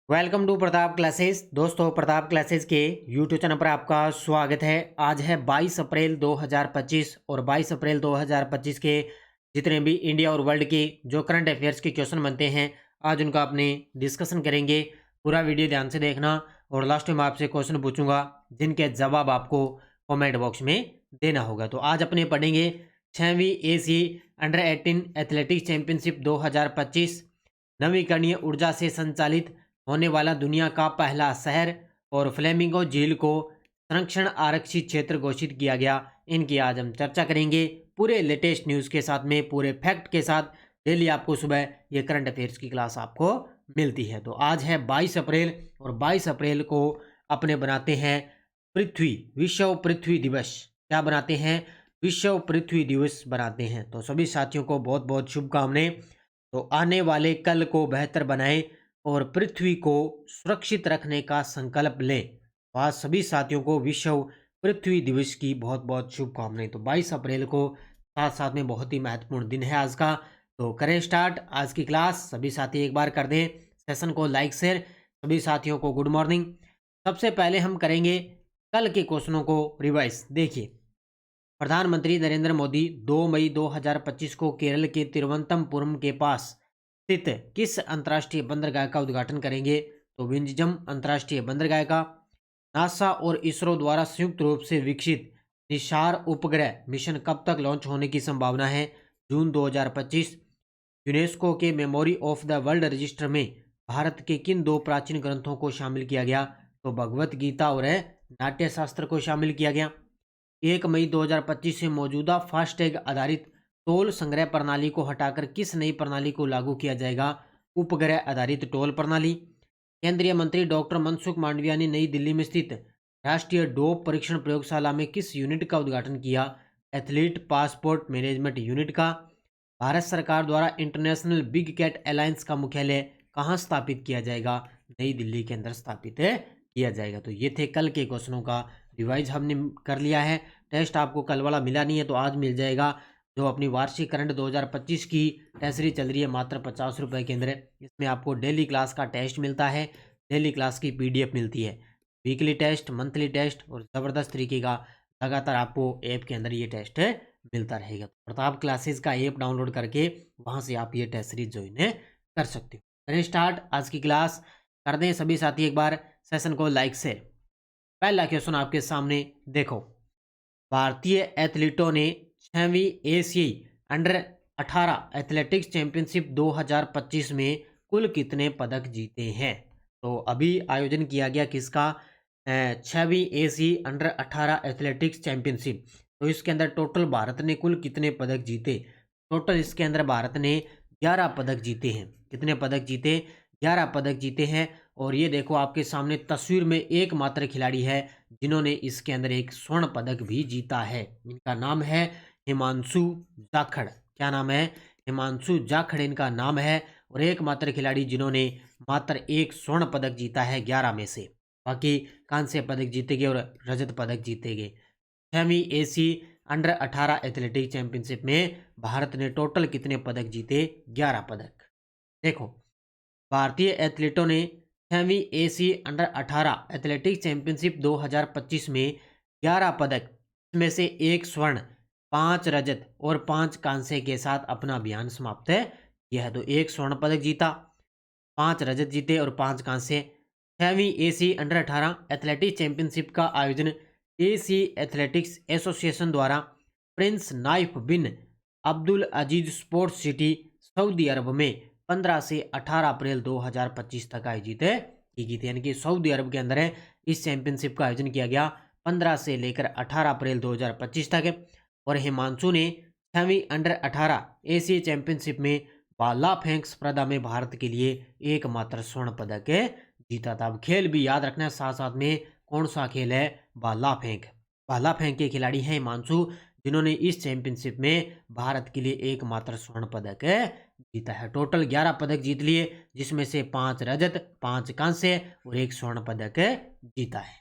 Welcome to Pratap classes. दोस्तों, Pratap classes के YouTube channel पर आपका स्वागत है। आज है 22 अप्रैल 2025 और 22 अप्रैल 2025 के जितने भी इंडिया और वर्ल्ड के जो करंट अफेयर्स के क्वेश्चन बनते हैं, आज उनका अपने डिस्कशन करेंगे। पूरा वीडियो ध्यान से देखना और लास्ट में आपसे क्वेश्चन पूछूंगा जिनके जवाब आपको कॉमेंट बॉक्स में देना होगा। तो आज अपने पढ़ेंगे 6वीं एसी अंडर 18 एथलेटिक्स चैंपियनशिप 2025, नवीकरणीय ऊर्जा से संचालित होने वाला दुनिया का पहला शहर और फ्लेमिंगो झील को संरक्षण आरक्षित क्षेत्र घोषित किया गया। इनकी आज हम चर्चा करेंगे पूरे लेटेस्ट न्यूज़ के साथ में, पूरे फैक्ट के साथ। डेली आपको सुबह ये करंट अफेयर्स की क्लास आपको मिलती है। तो आज है 22 अप्रैल और 22 अप्रैल को अपने बनाते हैं विश्व पृथ्वी दिवस। क्या बनाते हैं? विश्व पृथ्वी दिवस बनाते हैं। तो सभी साथियों को बहुत बहुत शुभकामनाएं। तो आने वाले कल को बेहतर बनाएं और पृथ्वी को सुरक्षित रखने का संकल्प लें। तो आज सभी साथियों को विश्व पृथ्वी दिवस की बहुत बहुत शुभकामनाएं। तो 22 अप्रैल को साथ साथ में बहुत ही महत्वपूर्ण दिन है आज का। तो करें स्टार्ट आज की क्लास। सभी साथी एक बार कर दें सेशन को लाइक शेयर। सभी साथियों को गुड मॉर्निंग। सबसे पहले हम करेंगे कल के क्वेश्चनों को रिवाइज। देखिए, प्रधानमंत्री नरेंद्र मोदी 2 मई 2025 को केरल के तिरुवनंतपुरम के पास स्थित किस अंतर्राष्ट्रीय बंदरगाह का उद्घाटन करेंगे? तो विंझम अंतर्राष्ट्रीय बंदरगाह का। नासा और इसरो द्वारा संयुक्त रूप से विकसित निसार उपग्रह मिशन कब तक लॉन्च होने की संभावना है? जून 2025। यूनेस्को के memory of the world register में भारत के किन दो प्राचीन ग्रंथों को शामिल किया गया? तो भगवत गीता और नाट्य शास्त्र को शामिल किया गया। 1 मई 2025 से मौजूदा फास्टैग आधारित टोल संग्रह प्रणाली को हटाकर किस नई प्रणाली को लागू किया जाएगा? उपग्रह आधारित टोल प्रणाली। केंद्रीय मंत्री डॉक्टर मनसुख मांडविया ने नई दिल्ली में स्थित राष्ट्रीय डोप परीक्षण प्रयोगशाला में किस यूनिट का उद्घाटन किया? एथलीट पासपोर्ट मैनेजमेंट यूनिट का। भारत सरकार द्वारा इंटरनेशनल बिग कैट अलायंस का मुख्यालय कहाँ स्थापित किया जाएगा? नई दिल्ली के अंदर स्थापित किया जाएगा। तो ये थे कल के क्वेश्चनों का रिवाइज हमने कर लिया है। टेस्ट आपको कल वाला मिला नहीं है तो आज मिल जाएगा। जो अपनी वार्षिक करंट 2025 की टेस्ट सीरीज चल रही है मात्र 50 रुपये के अंदर। इसमें आपको डेली क्लास का टेस्ट मिलता है, डेली क्लास की पीडीएफ मिलती है, वीकली टेस्ट, मंथली टेस्ट और ज़बरदस्त तरीके का लगातार आपको ऐप के अंदर ये टेस्ट मिलता रहेगा। प्रताप क्लासेस का ऐप डाउनलोड करके वहाँ से आप ये टेस्ट सीरीज ज्वाइन कर सकते हो। करें स्टार्ट आज की क्लास। कर दें सभी साथी एक बार सेशन को लाइक से। पहला क्वेश्चन आपके सामने देखो। भारतीय एथलीटों ने 6वीं एशियाई अंडर 18 एथलेटिक्स चैंपियनशिप 2025 में कुल कितने पदक जीते हैं? तो अभी आयोजन किया गया किसका? 6वीं एशियाई अंडर 18 एथलेटिक्स चैंपियनशिप। तो इसके अंदर टोटल भारत ने कुल कितने पदक जीते? टोटल इसके अंदर भारत ने 11 पदक जीते हैं। कितने पदक जीते? 11 पदक जीते हैं। और ये देखो आपके सामने तस्वीर में एकमात्र खिलाड़ी है जिन्होंने इसके अंदर एक स्वर्ण पदक भी जीता है। इनका नाम है हिमांशु जाखड़। क्या नाम है? हिमांशु जाखड़ इनका नाम है। और एकमात्र खिलाड़ी जिन्होंने मात्र एक स्वर्ण पदक जीता है 11 में से। बाकी कांस्य पदक जीते गए और रजत पदक जीते गए। 6वीं एशियाई अंडर 18 एथलेटिक्स चैंपियनशिप में भारत ने टोटल कितने पदक जीते? 11 पदक। देखो, भारतीय एथलीटों ने 6वीं एशियाई अंडर 18 एथलेटिक्स चैंपियनशिप 2025 में 11 पदक, इसमें से एक स्वर्ण, 5 रजत और 5 कांस्य के साथ अपना अभियान समाप्त किया है। तो एक स्वर्ण पदक जीता, 5 रजत जीते और 5 कांस्य। 6वीं एशियाई अंडर 18 एथलेटिक्स चैंपियनशिप का आयोजन एशियाई एथलेटिक्स एसोसिएशन द्वारा प्रिंस नाइफ बिन अब्दुल अजीज स्पोर्ट्स सिटी सऊदी अरब में 15 से 18 अप्रैल 2025 तक आयोजित की गई थी। यानी कि सऊदी अरब के अंदर इस चैंपियनशिप का आयोजन किया गया 15 से लेकर 18 अप्रैल 2025 तक। और हिमांशु ने 6वीं अंडर 18 एशियाई चैंपियनशिप में भाला फेंक स्पर्धा में भारत के लिए एकमात्र स्वर्ण पदक जीता था। अब खेल भी याद रखना है साथ साथ में, कौन सा खेल है? भाला फेंक। भाला फेंक के खिलाड़ी हैं हिमांशु, जिन्होंने इस चैंपियनशिप में भारत के लिए एकमात्र स्वर्ण पदक जीता है। टोटल 11 पदक जीत लिए, जिसमें से 5 रजत, 5 कांस्य और 1 स्वर्ण पदक जीता है।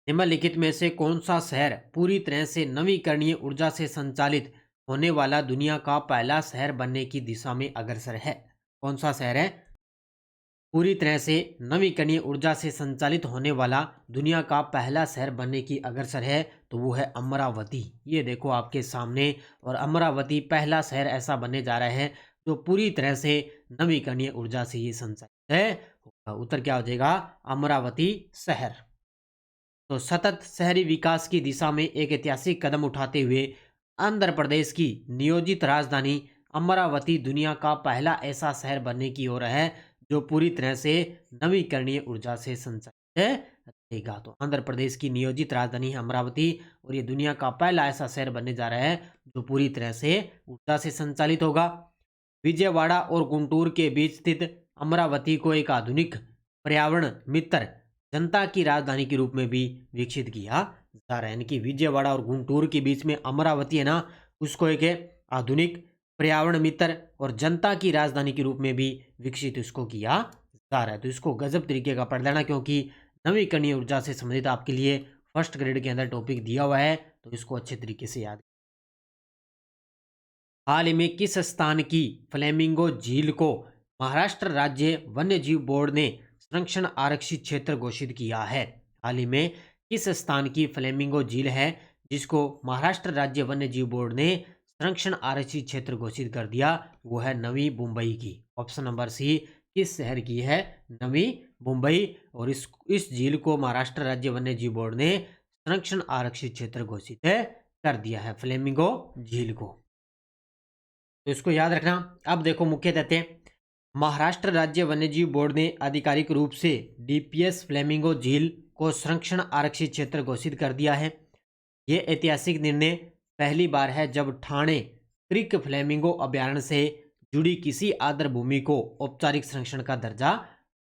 निम्नलिखित में से कौन सा शहर पूरी तरह से नवीकरणीय ऊर्जा से संचालित होने वाला दुनिया का पहला शहर बनने की दिशा में अग्रसर है? कौन सा शहर है? पूरी तरह से नवीकरणीय ऊर्जा से संचालित होने वाला दुनिया का पहला शहर बनने की अग्रसर है तो वो है अमरावती। ये देखो आपके सामने, और अमरावती पहला शहर ऐसा बनने जा रहा है जो पूरी तरह से नवीकरणीय ऊर्जा से ये संचालित है। उत्तर क्या हो जाएगा? अमरावती शहर। तो सतत शहरी विकास की दिशा में एक ऐतिहासिक कदम उठाते हुए आंध्र प्रदेश की नियोजित राजधानी अमरावती दुनिया का पहला ऐसा शहर बनने की ओर है जो पूरी तरह से नवीकरणीय ऊर्जा से संचालित रहेगा। तो आंध्र प्रदेश की नियोजित राजधानी है अमरावती, और ये दुनिया का पहला ऐसा शहर बनने जा रहा है जो पूरी तरह से ऊर्जा से संचालित होगा। विजयवाड़ा और गुंटूर के बीच स्थित अमरावती को एक आधुनिक पर्यावरण मित्र जनता की राजधानी के रूप में भी विकसित किया जा रहा है। यानी कि विजयवाड़ा और गुंटूर के बीच में अमरावती है ना, उसको एक आधुनिक पर्यावरण मित्र और जनता की राजधानी के रूप में भी विकसित इसको किया जा रहा है। तो इसको गजब तरीके का पढ़ लेना, क्योंकि नवीकरणीय ऊर्जा से संबंधित आपके लिए फर्स्ट ग्रेड के अंदर टॉपिक दिया हुआ है, तो इसको अच्छे तरीके से याद। हाल ही में किस स्थान की फ्लेमिंगो झील को महाराष्ट्र राज्य वन्य जीव बोर्ड ने संरक्षण आरक्षित क्षेत्र घोषित किया है? हाल ही में किस स्थान की फ्लेमिंगो झील है जिसको महाराष्ट्र राज्य वन्य जीव बोर्ड ने संरक्षण आरक्षित क्षेत्र घोषित कर दिया? वो है नवी मुंबई की। ऑप्शन नंबर सी, किस शहर की है? नवी मुंबई। और इस झील को महाराष्ट्र राज्य वन्य जीव बोर्ड ने संरक्षण आरक्षित क्षेत्र घोषित कर दिया है, फ्लेमिंगो झील को। तो इसको याद रखना। अब देखो मुख्य तथ्य। महाराष्ट्र राज्य वन्यजीव बोर्ड ने आधिकारिक रूप से डीपीएस फ्लेमिंगो झील को संरक्षण आरक्षित क्षेत्र घोषित कर दिया है। यह ऐतिहासिक निर्णय पहली बार है जब ठाणे क्रिक फ्लेमिंगो अभ्यारण्य से जुड़ी किसी आर्द्र भूमि को औपचारिक संरक्षण का दर्जा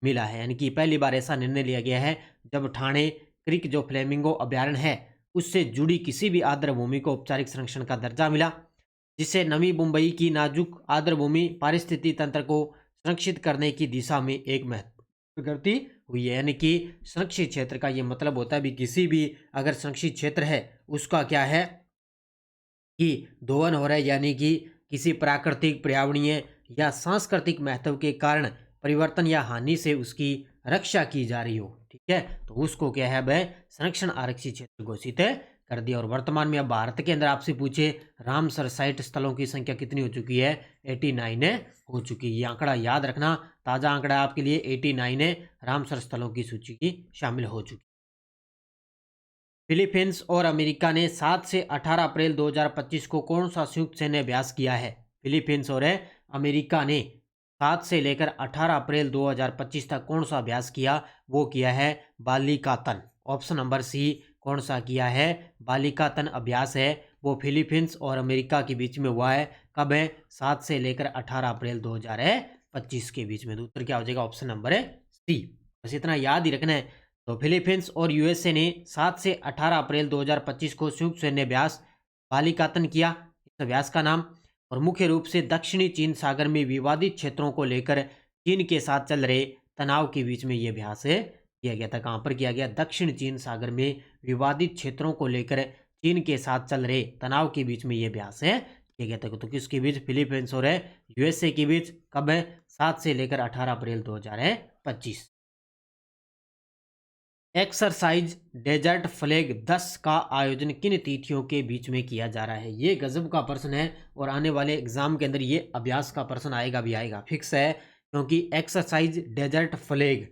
मिला है। यानी कि पहली बार ऐसा निर्णय लिया गया है जब ठाणे क्रिक जो फ्लेमिंगो अभ्यारण्य है उससे जुड़ी किसी भी आर्द्र भूमि को औपचारिक संरक्षण का दर्जा मिला, जिससे नवी मुंबई की नाजुक आर्द्र भूमि पारिस्थितिकी तंत्र को संरक्षित करने की दिशा में एक महत्वपूर्ण प्रगति हुई है। यानी कि संरक्षित क्षेत्र का ये मतलब होता है भी किसी भी अगर संरक्षित क्षेत्र है उसका क्या है कि दोहन हो रहा है, यानी कि किसी प्राकृतिक, पर्यावरणीय या सांस्कृतिक महत्व के कारण परिवर्तन या हानि से उसकी रक्षा की जा रही हो। ठीक है, तो उसको क्या है वह संरक्षण आरक्षित क्षेत्र घोषित कर दिया। और वर्तमान में अब भारत के अंदर आपसे पूछे रामसर साइट स्थलों की संख्या कितनी हो चुकी है? 89 हो चुकी है। ये आंकड़ा याद रखना, ताजा आंकड़ा आपके लिए 89 रामसर स्थलों की सूची की शामिल हो चुकी। फिलीपींस और अमेरिका ने 7 से 18 अप्रैल 2025 को कौन सा संयुक्त सैन्य अभ्यास किया है? फिलीपींस और अमेरिका ने 7 से लेकर 18 अप्रैल 2025 तक कौन सा अभ्यास किया? वो किया है बालिकातन। ऑप्शन नंबर सी, कौन सा किया है? बालिकातन अभ्यास है वो फिलीपींस और अमेरिका के बीच में हुआ है। कब है? 7 से लेकर 18 अप्रैल 2025 के बीच में। तो उत्तर क्या हो जाएगा? Option number C. बस इतना याद ही रखना है। तो फिलीपींस और यूएसए ने 7 से 18 अप्रैल 2025 को संयुक्त सैन्य अभ्यास बालिकातन किया। इस अभ्यास का नाम, और मुख्य रूप से दक्षिणी चीन सागर में विवादित क्षेत्रों को लेकर चीन के साथ चल रहे तनाव के बीच में ये अभ्यास किया गया था। कहाँ पर किया गया? दक्षिण चीन सागर में विवादित क्षेत्रों को लेकर चीन के साथ चल रहे तनाव के बीच में ये अभ्यास किया गया था। तो किसके बीच? फिलीपींस और यूएसए के बीच। कब है? 7 से लेकर 18 अप्रैल 2025। एक्सरसाइज डेजर्ट फ्लैग 10 का आयोजन किन तिथियों के बीच में किया जा रहा है? ये गजब का प्रश्न है, और आने वाले एग्जाम के अंदर ये अभ्यास का प्रश्न आएगा भी आएगा, फिक्स है। क्योंकि एक्सरसाइज डेजर्ट फ्लैग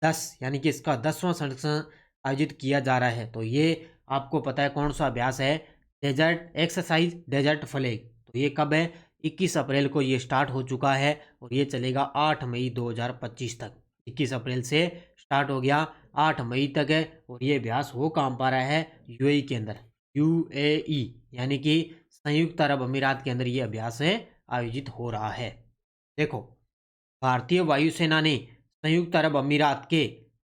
10 यानी कि इसका 10वां संस्करण आयोजित किया जा रहा है। तो ये आपको पता है कौन सा अभ्यास है? Desert exercise desert flag. तो ये कब है? 21 अप्रैल को ये स्टार्ट हो चुका है और ये चलेगा 8 मई 2025 तक। 21 अप्रैल से स्टार्ट हो गया, 8 मई तक है। और ये अभ्यास हो कहाँ पा रहा है? यूएई के अंदर। यूएई यानी कि संयुक्त अरब अमीरात के अंदर ये अभ्यास आयोजित हो रहा है। देखो, भारतीय वायुसेना ने संयुक्त अरब अमीरात के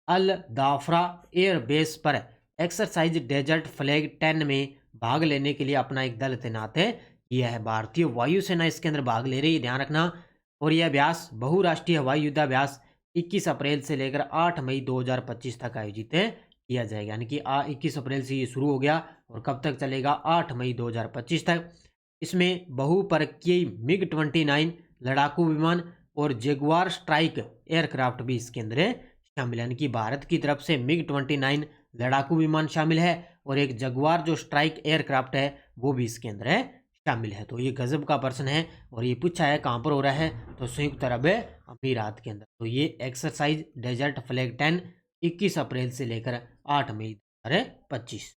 अल दाफरा एयरबेस पर एक्सरसाइज डेजर्ट फ्लैग 10 में भाग लेने के लिए अपना एक दल तैनात किया है। भारतीय वायुसेना इसके अंदर भाग ले रही है, ध्यान रखना। और यह अभ्यास बहुराष्ट्रीय हवाई युद्धाभ्यास 21 अप्रैल से लेकर 8 मई 2025 तक आयोजित किया जाएगा। यानी कि 21 अप्रैल से ये शुरू हो गया और कब तक चलेगा? 8 मई 2025 तक। इसमें बहुपरकीय मिग 29 लड़ाकू विमान, और जगुआर स्ट्राइक एयरक्राफ्ट भी इसके अंदर शामिल है। यानी कि भारत की तरफ से MiG-29 लड़ाकू विमान शामिल है और एक जगुआर जो स्ट्राइक एयरक्राफ्ट है वो भी इसके अंदर है शामिल है। तो ये गजब का प्रश्न है और ये पूछा है कहाँ पर हो रहा है, तो संयुक्त अरब अमीरात के अंदर। तो ये एक्सरसाइज डेजर्ट फ्लैग 10 21 अप्रैल से लेकर 8 मई 2025।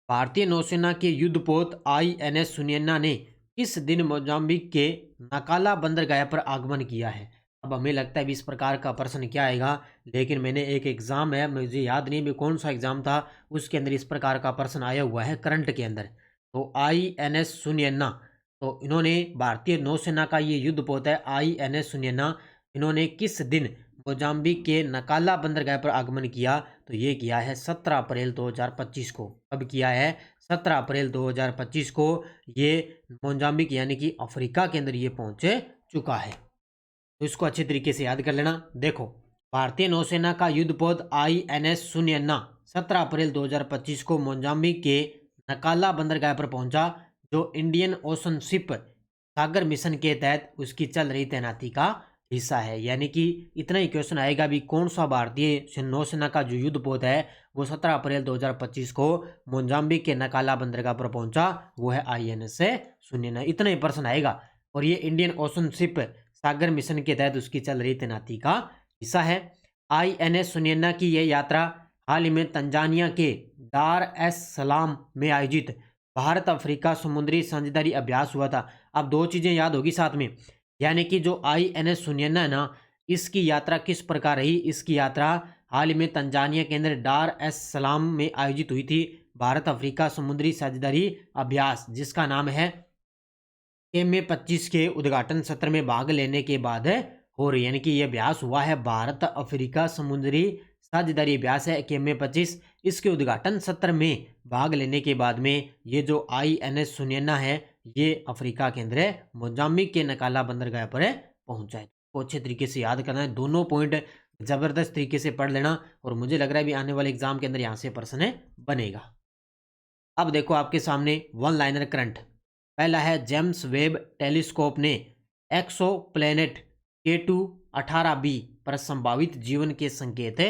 भारतीय नौसेना के युद्धपोत INS सुनियन्ना ने किस दिन मोजाम्बिक के नकाला बंदरगाह पर आगमन किया है। अब हमें लगता है भी इस प्रकार का प्रश्न क्या आएगा, लेकिन मैंने एक एग्जाम है, मुझे याद नहीं भी कौन सा एग्जाम था, उसके अंदर इस प्रकार का प्रश्न आया हुआ है करंट के अंदर। तो INS सुनियन्ना, तो इन्होंने भारतीय नौसेना का ये युद्धपोत है INS सुनियन्ना, इन्होंने किस दिन मोजाम्बिक के नकाला बंदरगाह पर आगमन किया, तो ये किया है 17 अप्रैल 2025 को। कब किया है? 17 अप्रैल 2025 को ये मोजाम्बिक यानी कि अफ्रीका के अंदर ये पहुंच चुका है। तो इसको अच्छे तरीके से याद कर लेना। देखो, भारतीय नौसेना का युद्धपोत INS सुनियन्ना 17 अप्रैल 2025 को मोजाम्बिक के नकाला बंदरगाह पर पहुंचा, जो इंडियन ओशन शिप सागर मिशन के तहत उसकी चल रही तैनाती का हिस्सा है। यानी कि इतना ही क्वेश्चन आएगा भी कौन सा भारतीय नौसेना का जो युद्धपोत है वो 17 अप्रैल 2025 को मोजाम्बिक के नकाला बंदरगाह पर पहुंचा, वो है INS सुनियन्ना। इतना ही प्रश्न आएगा। और ये इंडियन ओशन शिप सागर मिशन के तहत उसकी चल रही तैनाती का हिस्सा है। INS सुनियन्ना की यह यात्रा हाल ही में तंजानिया के दार एस सलाम में आयोजित भारत अफ्रीका समुद्री साझेदारी अभ्यास हुआ था। अब दो चीजें याद होगी साथ में, यानी कि जो INS सुनियन्ना है ना, इसकी यात्रा किस प्रकार रही। इसकी यात्रा हाल ही में तंजानिया के अंदर दार एस सलाम में आयोजित हुई थी भारत अफ्रीका समुद्री साझेदारी अभ्यास, जिसका नाम है MA-25 के उद्घाटन सत्र में भाग लेने के बाद हो रही। यानी कि यह अभ्यास हुआ है भारत अफ्रीका समुद्री साझेदारी अभ्यास है MA-25। इसके उद्घाटन सत्र में भाग लेने के बाद में ये जो INS सुनियन्ना है ये अफ्रीका के अंदर मोजाम्बिक के नकाला बंदरगाह पर पहुंचा है। तो अच्छे तरीके से याद करना है, दोनों पॉइंट जबरदस्त तरीके से पढ़ लेना, और मुझे लग रहा है भी आने वाले एग्जाम के अंदर यहाँ से प्रश्न बनेगा। अब देखो आपके सामने वन लाइनर करंट। पहला है, जेम्स वेब टेलीस्कोप ने एक्सो प्लेनेट K2 18b पर संभावित जीवन के संकेत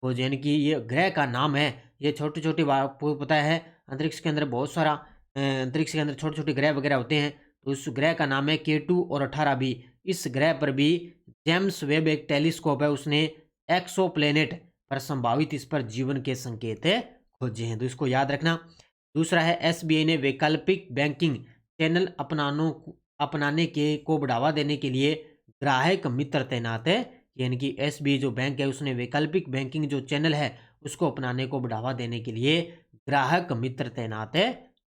खोजे। यानी कि ये ग्रह का नाम है। ये छोटे छोटे आपको पता है अंतरिक्ष के अंदर बहुत सारा अंतरिक्ष के अंदर छोटे छोटे ग्रह वगैरह होते हैं, तो उस ग्रह का नाम है K2 और 18b। इस ग्रह पर भी जेम्स वेब एक टेलीस्कोप है, उसने एक्सो प्लेनेट पर संभावित इस पर जीवन के संकेत खोजे हैं, तो इसको याद रखना। दूसरा है, SBI ने वैकल्पिक बैंकिंग चैनल अपनाने के को बढ़ावा देने के लिए ग्राहक मित्र तैनात है। यानी कि SBI जो बैंक है उसने वैकल्पिक बैंकिंग जो चैनल है उसको अपनाने को बढ़ावा देने के लिए ग्राहक मित्र तैनात है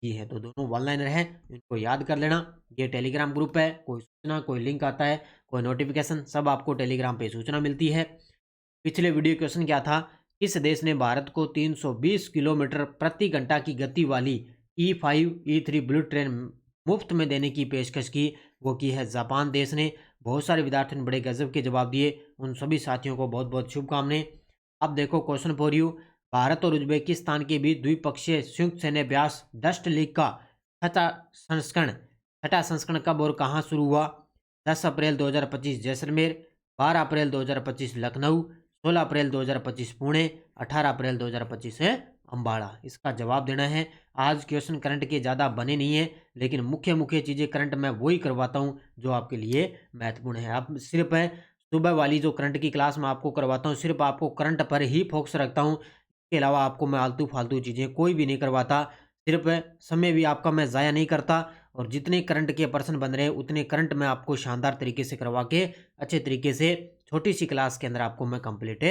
ये है। तो दोनों वन लाइनर है, इनको याद कर लेना। ये टेलीग्राम ग्रुप है, कोई सूचना कोई लिंक आता है कोई नोटिफिकेशन सब आपको टेलीग्राम पे सूचना मिलती है। पिछले वीडियो क्वेश्चन क्या था, किस देश ने भारत को 320 किलोमीटर प्रति घंटा की गति वाली E5 E3 बुलेट ट्रेन मुफ्त में देने की पेशकश की, वो की है जापान देश ने। बहुत सारे विद्यार्थियों ने बड़े गजब के जवाब दिए, उन सभी साथियों को बहुत बहुत शुभकामनाएं। अब देखो क्वेश्चन फॉर यू, भारत और उज्बेकिस्तान के बीच द्विपक्षीय संयुक्त सैन्य अभ्यास डस्ट लीग का छठा संस्करण कब और कहाँ शुरू हुआ? 10 अप्रैल 2025 जैसलमेर, 12 अप्रैल 2025 लखनऊ, 16 अप्रैल 2025 पुणे, 18 अप्रैल 2025 है अम्बाड़ा। इसका जवाब देना है। आज क्वेश्चन करंट के ज़्यादा बने नहीं है, लेकिन मुख्य मुख्य चीज़ें करंट मैं वही करवाता हूँ जो आपके लिए महत्वपूर्ण है। आप सिर्फ है सुबह वाली जो करंट की क्लास मैं आपको करवाता हूँ, सिर्फ आपको करंट पर ही फोकस रखता हूँ। इसके अलावा आपको मैं आलतू फालतू चीज़ें कोई भी नहीं करवाता। सिर्फ समय भी आपका मैं ज़ाया नहीं करता, और जितने करंट के प्रश्न बन रहे हैं उतने करंट मैं आपको शानदार तरीके से करवा के अच्छे तरीके से छोटी सी क्लास के अंदर आपको मैं कंप्लीट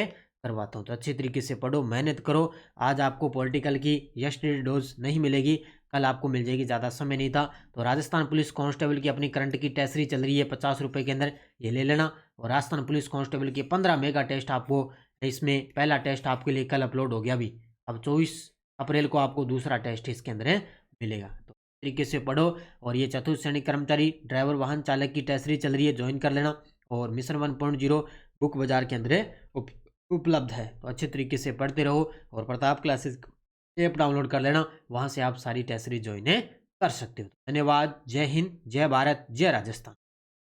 करवाता हूँ। तो अच्छे तरीके से पढ़ो, मेहनत करो। आज आपको पॉलिटिकल की यस्टरडे डोज नहीं मिलेगी, कल आपको मिल जाएगी, ज़्यादा समय नहीं था। तो राजस्थान पुलिस कांस्टेबल की अपनी करंट की टेस्ट सीरीज चल रही है 50 रुपये के अंदर, ये ले लेना। और राजस्थान पुलिस कांस्टेबल के 15 मेगा टेस्ट आपको, इसमें पहला टेस्ट आपके लिए कल अपलोड हो गया भी, अब 24 अप्रैल को आपको दूसरा टेस्ट इसके अंदर मिलेगा। तो तरीके से पढ़ो। और ये चतुर्थ श्रेणी कर्मचारी ड्राइवर वाहन चालक की टेस्ट सीरीज चल रही है, ज्वाइन कर लेना। और मिशन 1.0 बुक बाजार के अंदर उपलब्ध है, तो अच्छे तरीके से पढ़ते रहो। और प्रताप क्लासेस ऐप डाउनलोड कर लेना, वहाँ से आप सारी टेस्ट सीरीज ज्वाइन कर सकते हो। धन्यवाद। जय हिंद, जय भारत, जय राजस्थान।